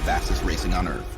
fastest racing on earth.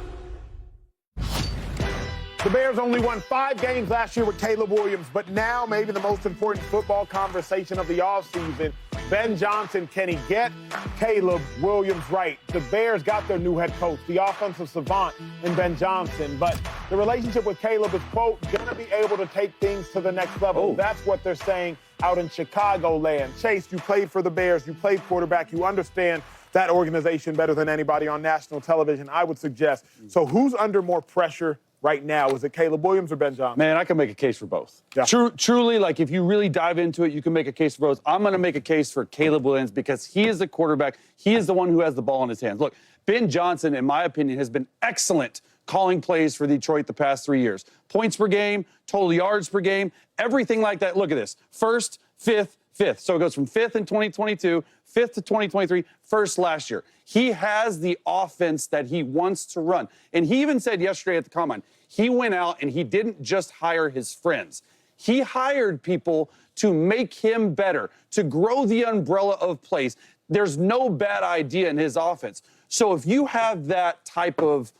The Bears only won 5 games last year with Caleb Williams, but now maybe the most important football conversation of the offseason. Ben Johnson, can he get Caleb Williams right? The Bears got their new head coach, the offensive savant in Ben Johnson, but the relationship with Caleb is, quote, going to be able to take things to the next level. That's what they're saying out in Chicagoland. Chase, you played for the Bears, you played quarterback, you understand that organization better than anybody on national television, I would suggest. So who's under more pressure right now? Is it Caleb Williams or Ben Johnson? Man, I can make a case for both. Yeah. Truly, like, if you really dive into it, you can make a case for both. I'm going to make a case for Caleb Williams because he is the quarterback. He is the one who has the ball in his hands. Look, Ben Johnson, in my opinion, has been excellent calling plays for Detroit the past 3 years. Points per game, total yards per game, everything like that. Look at this. First, fifth, fifth. So it goes from fifth in 2022, fifth to 2023, first last year. He has the offense that he wants to run. And he even said yesterday at the Combine, he went out and he didn't just hire his friends. He hired people to make him better, to grow the umbrella of plays. There's no bad idea in his offense. So if you have that type of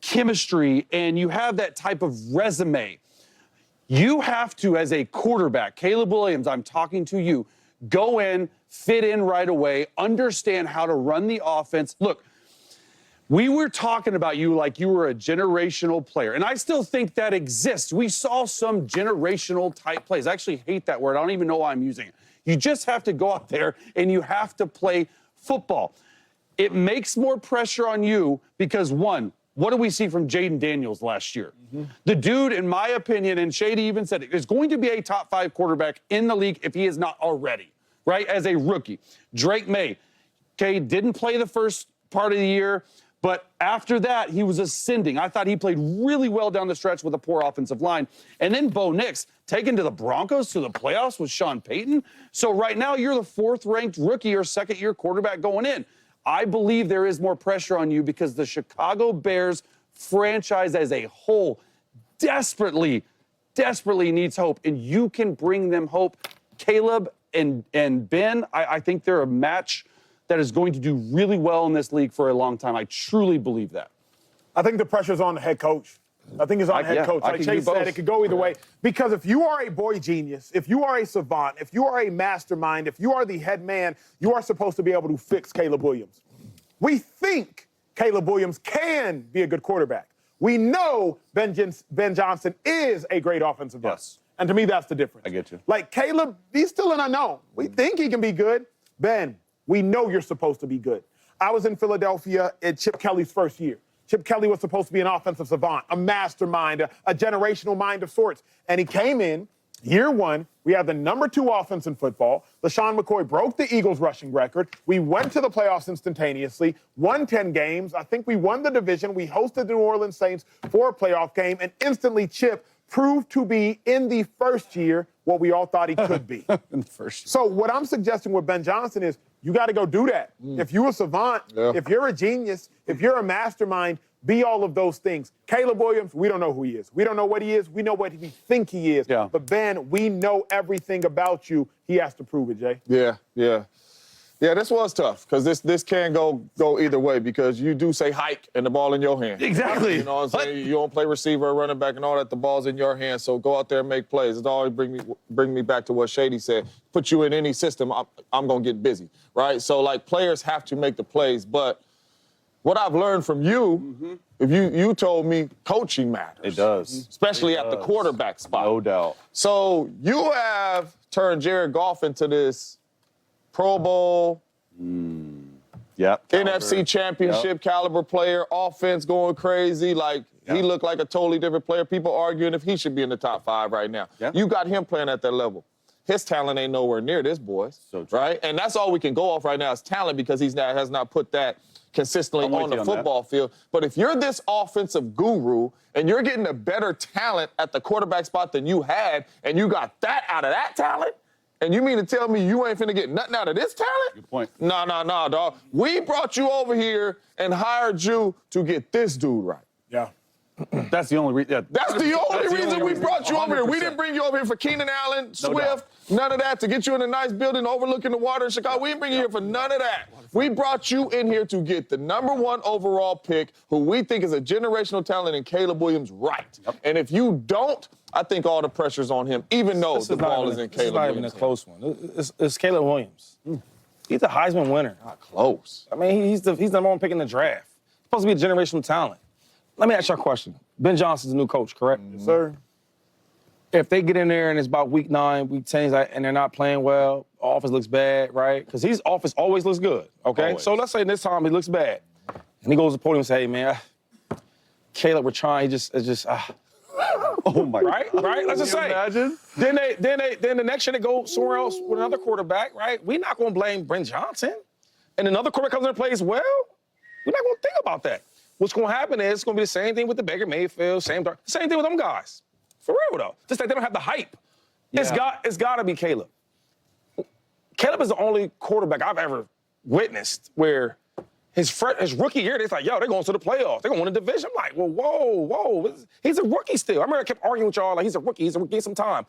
chemistry and you have that type of resume, you have to, as a quarterback, Caleb Williams, I'm talking to you, go in, fit in right away, understand how to run the offense. Look, we were talking about you like you were a generational player, and I still think that exists. We saw some generational type plays. I actually hate that word. I don't even know why I'm using it. You just have to go out there and you have to play football. It makes more pressure on you because, one, what do we see from Jaden Daniels last year? The dude, in my opinion, and Shady even said it, is going to be a top 5 quarterback in the league if he is not already, right, as a rookie. Drake May, okay, didn't play the first part of the year, but after that, he was ascending. I thought he played really well down the stretch with a poor offensive line. And then Bo Nix, taken to the Broncos to the playoffs with Sean Payton. So right now, you're the 4th-ranked rookie or second-year quarterback going in. I believe there is more pressure on you because the Chicago Bears franchise as a whole desperately needs hope, and you can bring them hope. Caleb and Ben, I think they're a match that is going to do really well in this league for a long time. I truly believe that. I think the pressure's on the head coach. I think it's on the head coach. Like Chase said, it could go either way. Because if you are a boy genius, if you are a savant, if you are a mastermind, if you are the head man, you are supposed to be able to fix Caleb Williams. We think Caleb Williams can be a good quarterback. We know Ben Johnson is a great offensive mind. Yes. And to me, that's the difference. I get you. Like Caleb, he's still an unknown. We think he can be good. Ben, we know you're supposed to be good. I was in Philadelphia at Chip Kelly's first year. Chip Kelly was supposed to be an offensive savant, a mastermind, a generational mind of sorts. And he came in, year 1, we have the number 2 offense in football. LaShawn McCoy broke the Eagles rushing record. We went to the playoffs instantaneously, won 10 games. I think we won the division. We hosted the New Orleans Saints for a playoff game, and instantly Chip proved to be, in the first year, what we all thought he could be. In the first year. So what I'm suggesting with Ben Johnson is you got to go do that. If you're a savant, if you're a genius, if you're a mastermind, be all of those things. Caleb Williams, we don't know who he is. We don't know what he is. We know what we think he is. Yeah. But, Ben, we know everything about you. He has to prove it, Jay. Yeah, this was tough because this can go either way because you do say hike and the ball in your hand. Exactly. You know what I'm saying? You don't play receiver or running back and all that. The ball's in your hand, so go out there and make plays. It always bring me back to what Shady said. Put you in any system, I'm going to get busy, right? So, like, players have to make the plays, but what I've learned from you, if you told me coaching matters. It does. Especially at the quarterback spot. No doubt. So you have turned Jared Goff into this Pro Bowl, NFC Championship caliber player, offense going crazy. Like, he looked like a totally different player. People arguing if he should be in the top 5 right now. You got him playing at that level. His talent ain't nowhere near this, boys. So true. Right? And that's all we can go off right now is talent because has not put that consistently on the football field. But if you're this offensive guru and you're getting a better talent at the quarterback spot than you had, and you got that out of that talent, and you mean to tell me you ain't finna get nothing out of this talent? Good point. No, dog. We brought you over here and hired you to get this dude right. Yeah. That's the only reason. Yeah. That's the only reason we brought you over here. We 100%. didn't bring you over here for Keenan Allen, Swift, doubt. none of that, to get you in a nice building overlooking the water in Chicago. We didn't bring you here for none of that. We brought you in here to get the #1 overall pick, who we think is a generational talent in Caleb Williams, right. Yep. And if you don't, I think all the pressure's on him, even though the ball is in Caleb Williams. It's not even a close one. It's Caleb Williams. He's a Heisman winner. Not close. I mean, he's the number one pick in the draft. He's supposed to be a generational talent. Let me ask you a question. Ben Johnson's the new coach, correct? Yes, sir. If they get in there and it's about week 9, week 10, and they're not playing well, offense looks bad, right? Because his offense always looks good, okay? Always. So let's say this time he looks bad. And he goes to the podium and say, hey, man, Caleb, we're trying. It's just. Oh my. Right? Let's just say. Imagine. Then the next year they go somewhere else with another quarterback, right? We're not going to blame Ben Johnson. And another quarterback comes in and plays well. We're not going to think about that. What's going to happen is it's going to be the same thing with the Baker Mayfield, same thing with them guys. For real, though. Just that they don't have the hype. Yeah. It's got to be Caleb. Caleb is the only quarterback I've ever witnessed where his rookie year, they're like, yo, they're going to the playoffs. They're going to win the division. I'm like, well, whoa. He's a rookie still. I remember I kept arguing with y'all, like, he's a rookie. Give him some time.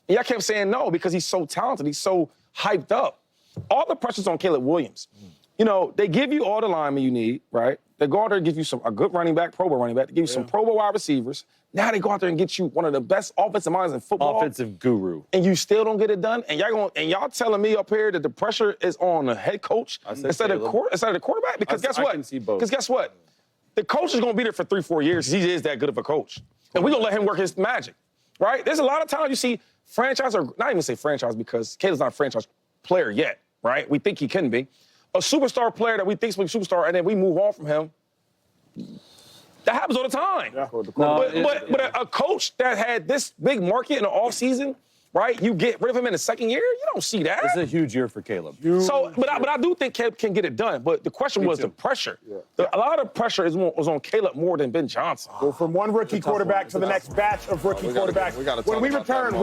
And y'all kept saying no because he's so talented. He's so hyped up. All the pressure's on Caleb Williams. You know, they give you all the linemen you need, right? They go out there and give you a good running back, Pro Bowl running back. They give you some Pro Bowl wide receivers. Now they go out there and get you one of the best offensive minds in football. Offensive guru. And you still don't get it done? And y'all telling me up here that the pressure is on the head coach instead of the quarterback? Because guess what? I can see both. Because guess what? The coach is going to be there for 3-4 years. He is that good of a coach. And we're going to let him work his magic, right? There's a lot of times you see franchise, or not even say franchise because Caleb's not a franchise player yet, right? We think he can be. A superstar player that we think is a superstar, and then we move on from him. That happens all the time. Yeah. But a coach that had this big market in the offseason, right? You get rid of him in the second year? You don't see that. This is a huge year for Caleb. But I do think Caleb can get it done. But the question was the pressure. Yeah. A lot of pressure was on Caleb more than Ben Johnson. Well, from one rookie quarterback to the next batch of rookie quarterbacks. When we return,